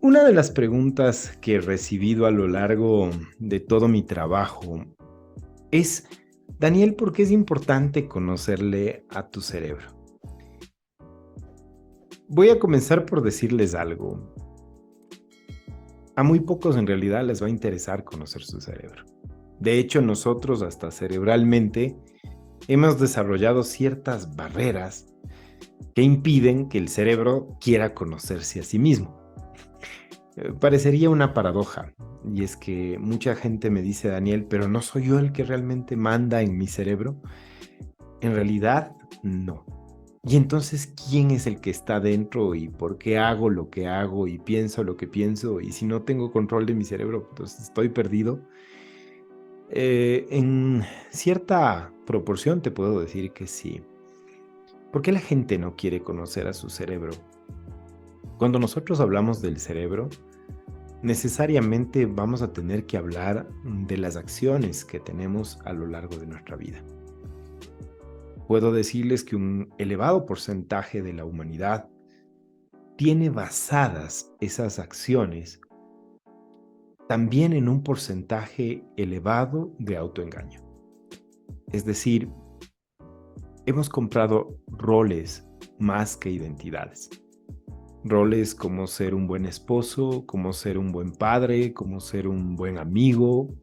Una de las preguntas que he recibido a lo largo de todo mi trabajo es, Daniel, ¿por qué es importante conocerle a tu cerebro? Voy a comenzar por decirles algo. A muy pocos en realidad les va a interesar conocer su cerebro. De hecho, nosotros hasta cerebralmente hemos desarrollado ciertas barreras que impiden que el cerebro quiera conocerse a sí mismo. Parecería una paradoja, y es que mucha gente me dice, Daniel, pero ¿no soy yo el que realmente manda en mi cerebro? En realidad, no. Y entonces, ¿quién es el que está dentro y por qué hago lo que hago y pienso lo que pienso? Y si no tengo control de mi cerebro, entonces estoy perdido. En cierta proporción te puedo decir que sí. ¿Por qué la gente no quiere conocer a su cerebro? Cuando nosotros hablamos del cerebro, necesariamente vamos a tener que hablar de las acciones que tenemos a lo largo de nuestra vida. Puedo decirles que un elevado porcentaje de la humanidad tiene basadas esas acciones también en un porcentaje elevado de autoengaño. Es decir, hemos comprado roles más que identidades. Roles como ser un buen esposo, como ser un buen padre, como ser un buen amigo,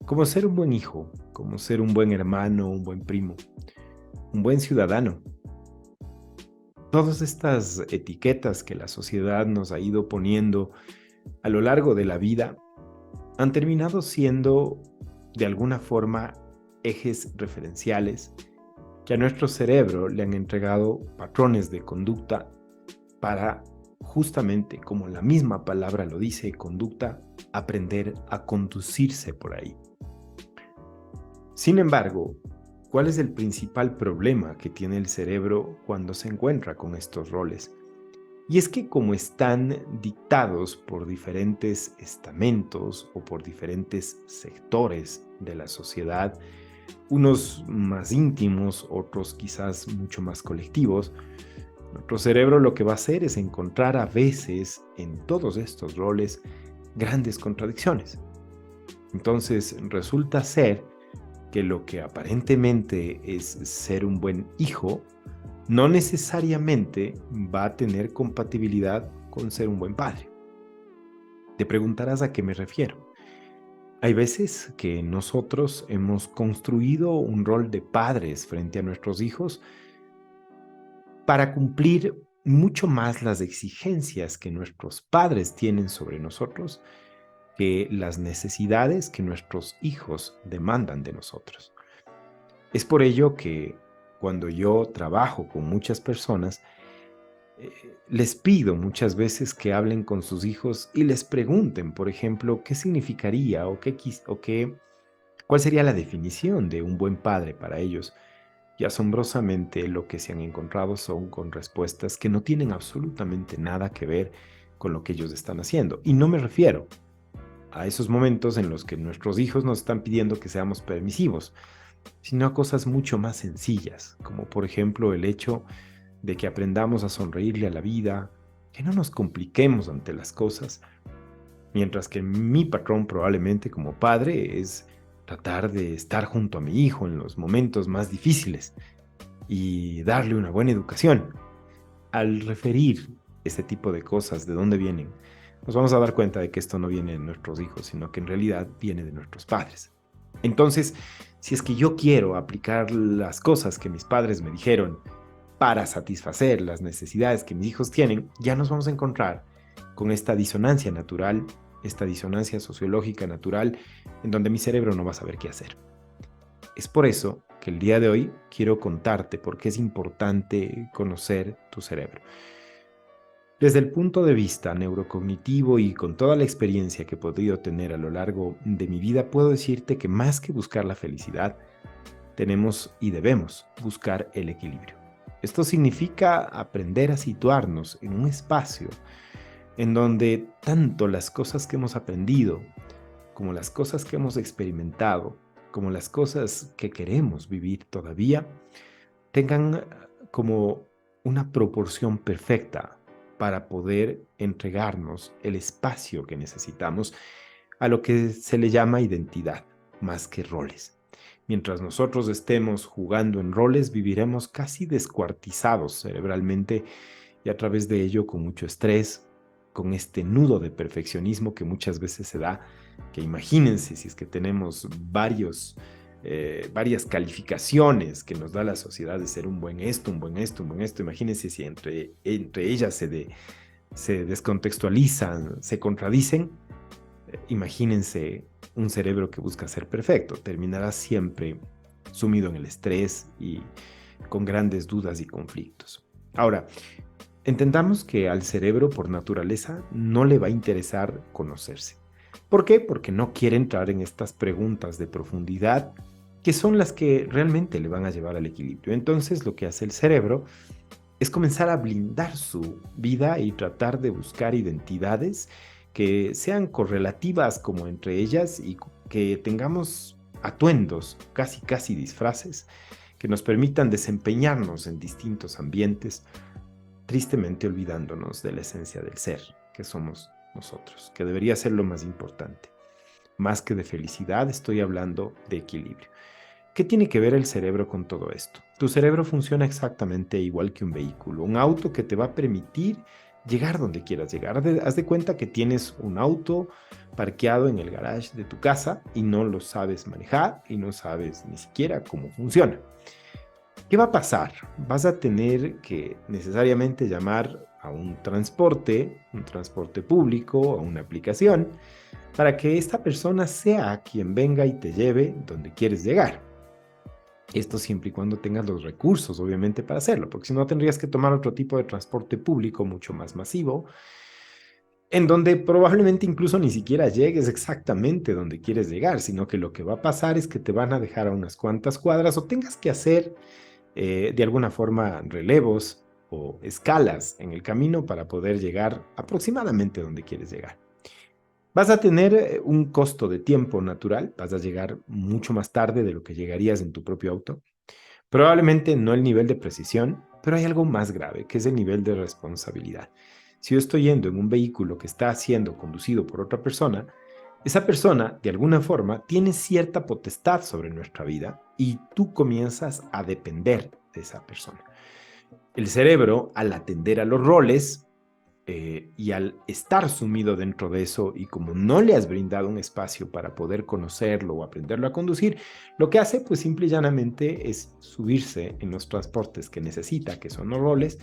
como ser un buen hijo, como ser un buen hermano, un buen primo, un buen ciudadano. Todas estas etiquetas que la sociedad nos ha ido poniendo a lo largo de la vida han terminado siendo, de alguna forma, ejes referenciales que a nuestro cerebro le han entregado patrones de conducta para justamente, como la misma palabra lo dice, conducta, aprender a conducirse por ahí. Sin embargo, ¿cuál es el principal problema que tiene el cerebro cuando se encuentra con estos roles? Y es que como están dictados por diferentes estamentos o por diferentes sectores de la sociedad, unos más íntimos, otros quizás mucho más colectivos, nuestro cerebro lo que va a hacer es encontrar a veces en todos estos roles grandes contradicciones. Entonces resulta ser que lo que aparentemente es ser un buen hijo, no necesariamente va a tener compatibilidad con ser un buen padre. Te preguntarás a qué me refiero. Hay veces que nosotros hemos construido un rol de padres frente a nuestros hijos para cumplir mucho más las exigencias que nuestros padres tienen sobre nosotros que las necesidades que nuestros hijos demandan de nosotros. Es por ello que cuando yo trabajo con muchas personas, les pido muchas veces que hablen con sus hijos y les pregunten, por ejemplo, qué significaría cuál sería la definición de un buen padre para ellos. Y asombrosamente lo que se han encontrado son con respuestas que no tienen absolutamente nada que ver con lo que ellos están haciendo. Y no me refiero a esos momentos en los que nuestros hijos nos están pidiendo que seamos permisivos, sino a cosas mucho más sencillas, como por ejemplo el hecho de que aprendamos a sonreírle a la vida, que no nos compliquemos ante las cosas, mientras que mi patrón probablemente como padre es tratar de estar junto a mi hijo en los momentos más difíciles y darle una buena educación. Al referir este tipo de cosas, de dónde vienen, nos vamos a dar cuenta de que esto no viene de nuestros hijos, sino que en realidad viene de nuestros padres. Entonces, si es que yo quiero aplicar las cosas que mis padres me dijeron para satisfacer las necesidades que mis hijos tienen, ya nos vamos a encontrar con esta disonancia natural, esta disonancia sociológica natural, en donde mi cerebro no va a saber qué hacer. Es por eso que el día de hoy quiero contarte por qué es importante conocer tu cerebro. Desde el punto de vista neurocognitivo y con toda la experiencia que he podido tener a lo largo de mi vida, puedo decirte que más que buscar la felicidad, tenemos y debemos buscar el equilibrio. Esto significa aprender a situarnos en un espacio en donde tanto las cosas que hemos aprendido, como las cosas que hemos experimentado, como las cosas que queremos vivir todavía, tengan como una proporción perfecta para poder entregarnos el espacio que necesitamos a lo que se le llama identidad, más que roles. Mientras nosotros estemos jugando en roles, viviremos casi descuartizados cerebralmente y a través de ello con mucho estrés, con este nudo de perfeccionismo que muchas veces se da, que imagínense si es que tenemos varias calificaciones que nos da la sociedad de ser un buen esto, un buen esto, un buen esto. Imagínense si entre ellas se descontextualizan, se contradicen. Imagínense un cerebro que busca ser perfecto, terminará siempre sumido en el estrés y con grandes dudas y conflictos. Ahora, entendamos que al cerebro por naturaleza no le va a interesar conocerse. ¿Por qué? Porque no quiere entrar en estas preguntas de profundidad que son las que realmente le van a llevar al equilibrio. Entonces, lo que hace el cerebro es comenzar a blindar su vida y tratar de buscar identidades que sean correlativas como entre ellas y que tengamos atuendos, casi disfraces, que nos permitan desempeñarnos en distintos ambientes, tristemente olvidándonos de la esencia del ser, que somos nosotros, que debería ser lo más importante. Más que de felicidad, estoy hablando de equilibrio. ¿Qué tiene que ver el cerebro con todo esto? Tu cerebro funciona exactamente igual que un vehículo, un auto que te va a permitir llegar donde quieras llegar. Haz de cuenta que tienes un auto parqueado en el garage de tu casa y no lo sabes manejar y no sabes ni siquiera cómo funciona. ¿Qué va a pasar? Vas a tener que necesariamente llamar a un transporte público, a una aplicación, para que esta persona sea quien venga y te lleve donde quieres llegar. Esto siempre y cuando tengas los recursos, obviamente, para hacerlo, porque si no tendrías que tomar otro tipo de transporte público mucho más masivo, en donde probablemente incluso ni siquiera llegues exactamente donde quieres llegar, sino que lo que va a pasar es que te van a dejar a unas cuantas cuadras o tengas que hacer de alguna forma relevos o escalas en el camino para poder llegar aproximadamente donde quieres llegar. Vas a tener un costo de tiempo natural, vas a llegar mucho más tarde de lo que llegarías en tu propio auto. Probablemente no el nivel de precisión, pero hay algo más grave, que es el nivel de responsabilidad. Si yo estoy yendo en un vehículo que está siendo conducido por otra persona, esa persona, de alguna forma, tiene cierta potestad sobre nuestra vida y tú comienzas a depender de esa persona. El cerebro, al atender a los roles, y al estar sumido dentro de eso y como no le has brindado un espacio para poder conocerlo o aprenderlo a conducir, lo que hace pues simple y llanamente es subirse en los transportes que necesita, que son los roles,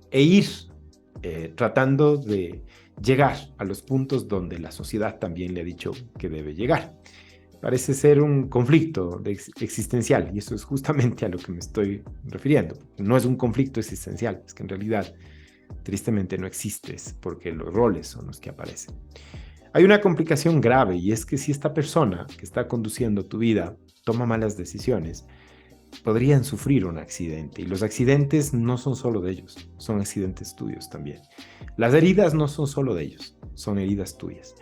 e ir tratando de llegar a los puntos donde la sociedad también le ha dicho que debe llegar. Parece ser un conflicto existencial y eso es justamente a lo que me estoy refiriendo. No es un conflicto existencial, es que en realidad tristemente no existes porque los roles son los que aparecen. Hay una complicación grave y es que si esta persona que está conduciendo tu vida toma malas decisiones, podrían sufrir un accidente y los accidentes no son solo de ellos, son accidentes tuyos también. Las heridas no son solo de ellos, son heridas tuyas.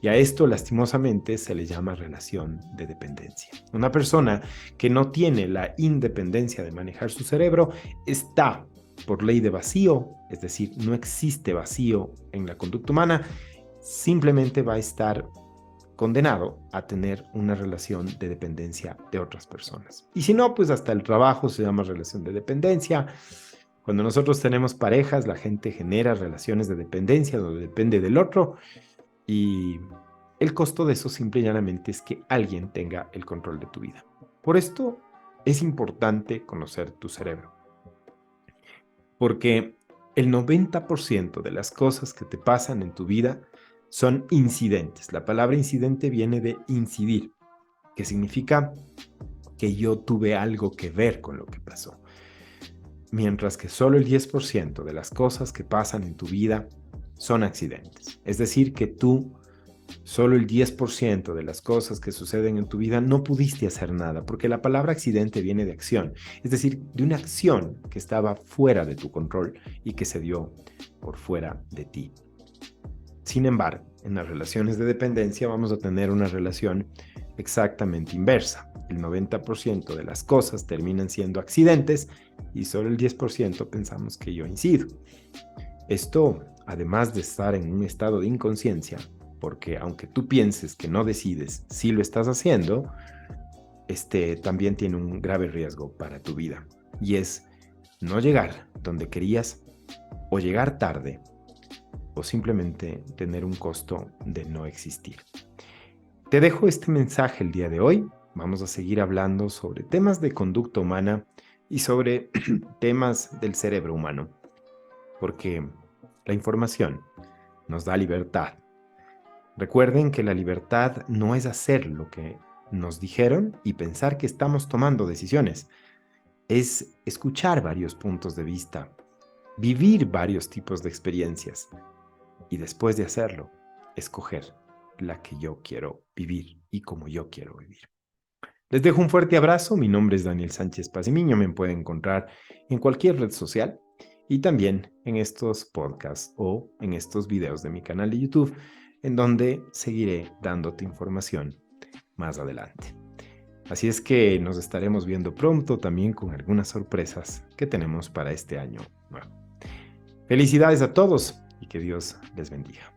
Y a esto lastimosamente se le llama relación de dependencia. Una persona que no tiene la independencia de manejar su cerebro está por ley de vacío, es decir, no existe vacío en la conducta humana, simplemente va a estar condenado a tener una relación de dependencia de otras personas. Y si no, pues hasta el trabajo se llama relación de dependencia. Cuando nosotros tenemos parejas, la gente genera relaciones de dependencia donde depende del otro y el costo de eso simple y llanamente es que alguien tenga el control de tu vida. Por esto es importante conocer tu cerebro. Porque el 90% de las cosas que te pasan en tu vida son incidentes. La palabra incidente viene de incidir, que significa que yo tuve algo que ver con lo que pasó. Mientras que solo el 10% de las cosas que pasan en tu vida son accidentes. Es decir, que tú, solo el 10% de las cosas que suceden en tu vida no pudiste hacer nada, porque la palabra accidente viene de acción, es decir, de una acción que estaba fuera de tu control y que se dio por fuera de ti. Sin embargo, en las relaciones de dependencia vamos a tener una relación exactamente inversa. El 90% de las cosas terminan siendo accidentes y solo el 10% pensamos que yo incido. Esto además de estar en un estado de inconsciencia, porque aunque tú pienses que no decides, sí lo estás haciendo, también tiene un grave riesgo para tu vida. Y es no llegar donde querías, o llegar tarde, o simplemente tener un costo de no existir. Te dejo este mensaje el día de hoy. Vamos a seguir hablando sobre temas de conducta humana y sobre temas del cerebro humano, porque la información nos da libertad. Recuerden que la libertad no es hacer lo que nos dijeron y pensar que estamos tomando decisiones. Es escuchar varios puntos de vista, vivir varios tipos de experiencias y después de hacerlo, escoger la que yo quiero vivir y como yo quiero vivir. Les dejo un fuerte abrazo. Mi nombre es Daniel Sánchez Pazimiño. Me pueden encontrar en cualquier red social y también en estos podcasts o en estos videos de mi canal de YouTube, en donde seguiré dándote información más adelante. Así es que nos estaremos viendo pronto también con algunas sorpresas que tenemos para este año nuevo. Felicidades a todos y que Dios les bendiga.